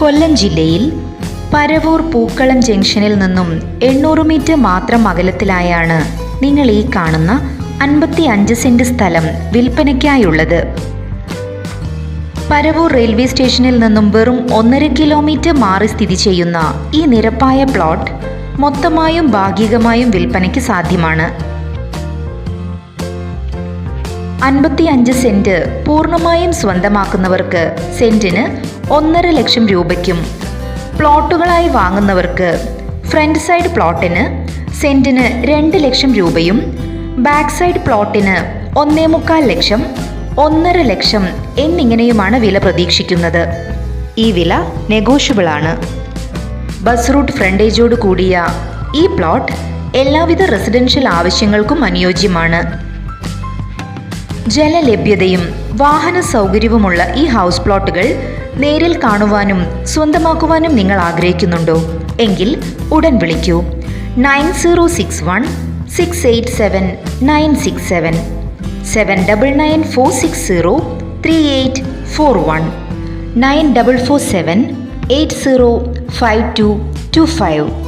കൊല്ലം ജില്ലയിൽ പരവൂർ പൂക്കളം ജംഗ്ഷനിൽ നിന്നും 800 മീറ്റർ മാത്രം അകലത്തിലായാണ് നിങ്ങൾ ഈ കാണുന്ന 55 സെന്റ് സ്ഥലം വിൽപ്പനയ്ക്കായുള്ളത്. പരവൂർ റെയിൽവേ സ്റ്റേഷനിൽ നിന്നും വെറും 1.5 കിലോമീറ്റർ മാറി സ്ഥിതി ചെയ്യുന്ന ഈ നിരപ്പായ പ്ലോട്ട് മൊത്തമായും ഭാഗികമായും വിൽപ്പനയ്ക്ക് സാധ്യമാണ്. 55 സെന്റ് പൂർണ്ണമായും സ്വന്തമാക്കുന്നവർക്ക് സെന്റിന് 1.5 ലക്ഷം രൂപയ്ക്കും, പ്ലോട്ടുകളായി വാങ്ങുന്നവർക്ക് ഫ്രണ്ട് സൈഡ് പ്ലോട്ടിന് സെന്റിന് 2 ലക്ഷം രൂപയും, ബാക്ക് സൈഡ് പ്ലോട്ടിന് 1.25 ലക്ഷം, 1.5 ലക്ഷം എന്നിങ്ങനെയുമാണ് വില പ്രതീക്ഷിക്കുന്നത്. ഈ വില നെഗോഷ്യബിൾ ആണ്. ബസ് റൂട്ട് ഫ്രണ്ടേജോട് കൂടിയ ഈ പ്ലോട്ട് എല്ലാവിധ റെസിഡൻഷ്യൽ ആവശ്യങ്ങൾക്കും അനുയോജ്യമാണ്. ജലലഭ്യതയും വാഹന സൗകര്യവുമുള്ള ഈ ഹൗസ് പ്ലോട്ടുകൾ നേരിൽ കാണുവാനും സ്വന്തമാക്കുവാനും നിങ്ങൾ ആഗ്രഹിക്കുന്നുണ്ടോ? എങ്കിൽ ഉടൻ വിളിക്കൂ. 9061 687 967 799460 3841 9447 805225.